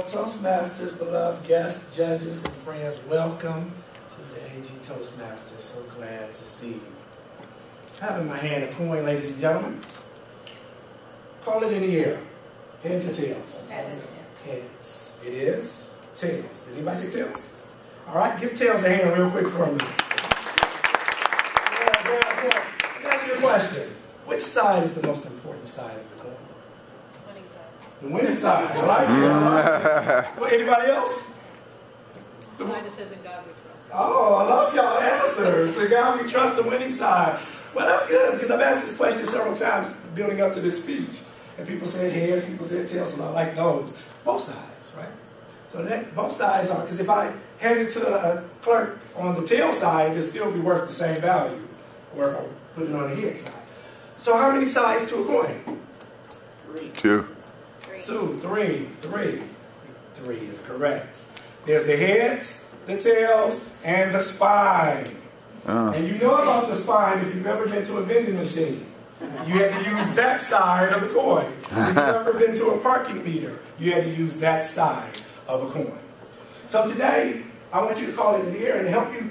Toastmasters, beloved guests, judges, and friends, welcome to the AG Toastmasters. So glad to see you. I have in my hand a coin, ladies and gentlemen. Call it in the air. Heads or tails? Heads. It is tails. Did anybody say tails? All right, give tails a hand real quick for me. Let me ask you a question. Which side is the most important side of the coin? The winning side. I like it. Well, anybody else? The side that says in God we trust. Oh, I love y'all answers. In God we trust, the winning side. Well, that's good because I've asked this question several times building up to this speech. And people said heads, people said tails, and I like those. Both sides, right? So both sides are, because if I hand it to a clerk on the tail side, it'll still be worth the same value. Or if I put it on the head side. So how many sides to a coin? 3. 2. 2, 3, 3. 3 is correct. There's the heads, the tails, and the spine. And you know about the spine if you've ever been to a vending machine. You had to use that side of the coin. If you've ever been to a parking meter, you had to use that side of a coin. So today, I want you to call it in the air and help you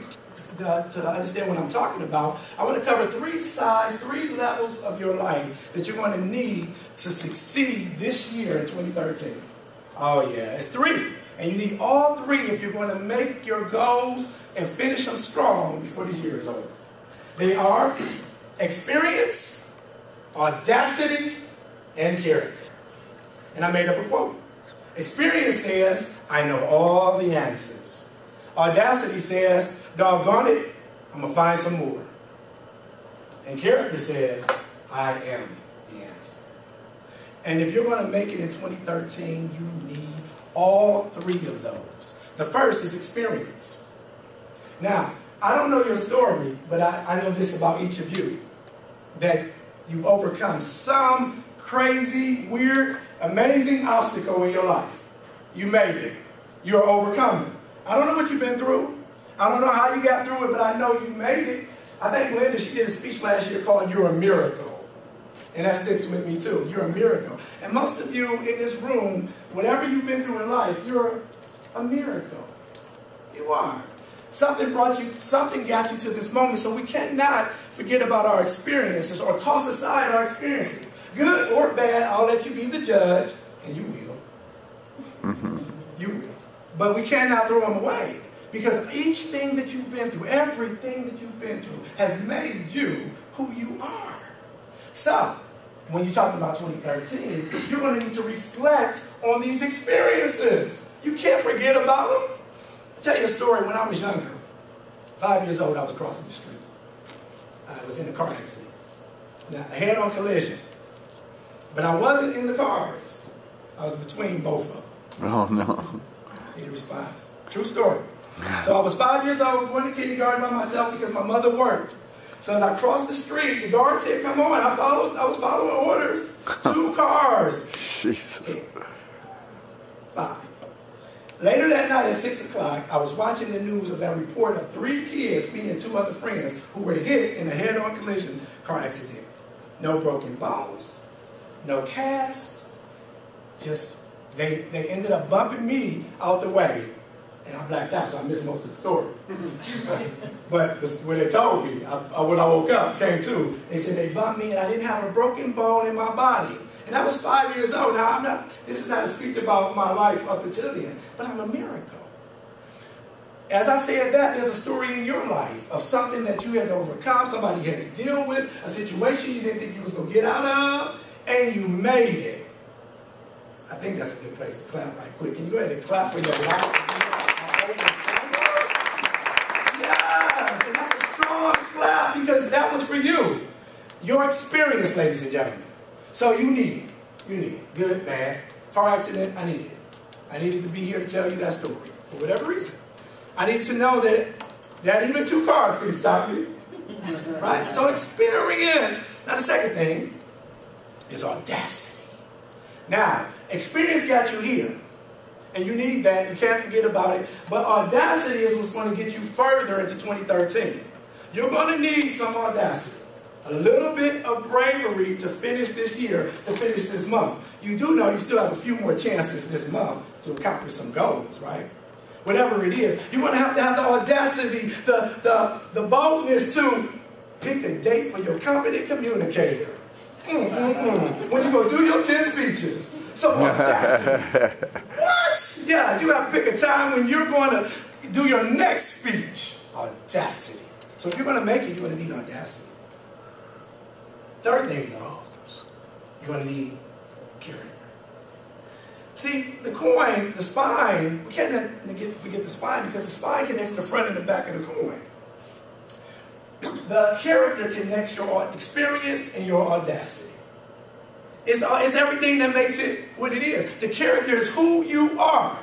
to understand what I'm talking about. I want to cover 3 sides, 3 levels of your life that you're going to need to succeed this year in 2013. Oh yeah, it's 3. And you need all 3 if you're going to make your goals and finish them strong before the year is over. They are experience, audacity, and character. And I made up a quote. Experience says, I know all the answers. Audacity says, doggone it, I'm going to find some more. And character says, I am the answer. And if you're going to make it in 2013, you need all 3 of those. The first is experience. Now, I don't know your story, but I know this about each of you. That you've overcome some crazy, weird, amazing obstacle in your life. You made it. You're overcoming. I don't know what you've been through. I don't know how you got through it, but I know you made it. I think Linda, she did a speech last year called You're a Miracle. And that sticks with me too. You're a miracle. And most of you in this room, whatever you've been through in life, you're a miracle. You are. Something got you to this moment, so we cannot forget about our experiences or toss aside our experiences. Good or bad, I'll let you be the judge, and you will. You will. But we cannot throw them away. Because each thing that you've been through, everything that you've been through, has made you who you are. So, when you're talking about 2013, you're going to need to reflect on these experiences. You can't forget about them. I'll tell you a story. When I was younger, 5 years old, I was crossing the street. I was in a car accident. Now, a head-on collision. But I wasn't in the cars. I was between both of them. Oh, no. See the response? True story. So I was 5 years old, going to kindergarten by myself because my mother worked. So as I crossed the street, the guard said, come on. I was following orders. 2 cars. Jesus. 5. Later that night at 6 o'clock, I was watching the news of that report of 3 kids, me and 2 other friends, who were hit in a head-on collision car accident. No broken bones, no cast. Just, they ended up bumping me out the way. And I blacked out, so I missed most of the story. But when they told me, when I woke up, came to, they said they bumped me and I didn't have a broken bone in my body. And I was 5 years old. Now, this is not a speech about my life up until then, but I'm a miracle. As I said that, there's a story in your life of something that you had to overcome, somebody you had to deal with, a situation you didn't think you was going to get out of, and you made it. I think that's a good place to clap right quick. Can you go ahead and clap for your life? Yes, and that's a strong clap because that was for you. Your experience, ladies and gentlemen. So you need it. You need it. Good, bad. Car accident, I needed it. I needed to be here to tell you that story for whatever reason. I needed to know that even 2 cars couldn't stop me. Right? So experience. Now the second thing is audacity. Now, experience got you here. And you need that. You can't forget about it. But audacity is what's going to get you further into 2013. You're going to need some audacity. A little bit of bravery to finish this year, to finish this month. You do know you still have a few more chances this month to accomplish some goals, right? Whatever it is, you're going to have the audacity, the boldness to pick a date for your competent communicator. When you go do your 10 speeches. So audacity. What? Yeah, you have to pick a time when you're going to do your next speech. Audacity. So if you're going to make it, you're going to need audacity. Third thing, though, you're going to need character. See, the coin, the spine, we can't forget the spine because the spine connects the front and the back of the coin. The character connects your experience and your audacity. It's everything that makes it what it is. The character is who you are.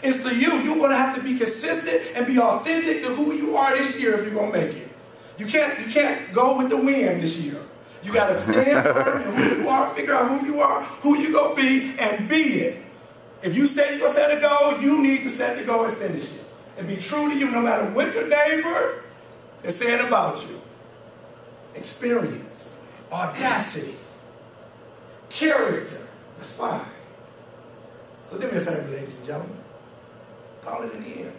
It's the you. You're going to have to be consistent and be authentic to who you are this year if you're going to make it. You can't go with the wind this year. You got to stand firm in who you are, figure out who you are, who you're going to be, and be it. If you say you're going to set a goal, you need to set the goal and finish it. And be true to you no matter what your neighbor is saying about you. Experience, audacity, character, the spine. So do me a favor, ladies and gentlemen. Call it in the air.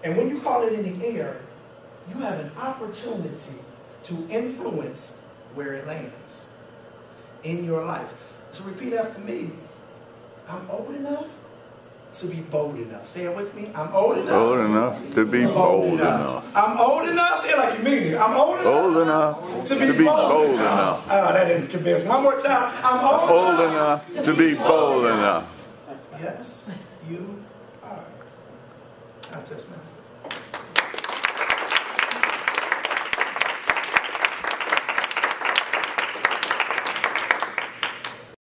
And when you call it in the air, you have an opportunity to influence where it lands in your life. So repeat after me. I'm old enough to be bold enough. Say it with me. I'm old enough. Old enough to be bold enough. I'm old enough. Say it like you mean it. I'm old enough to be bold enough. Oh, that didn't convince me. One more time. I'm old enough to be bold enough. Yes, you are. Toastmaster.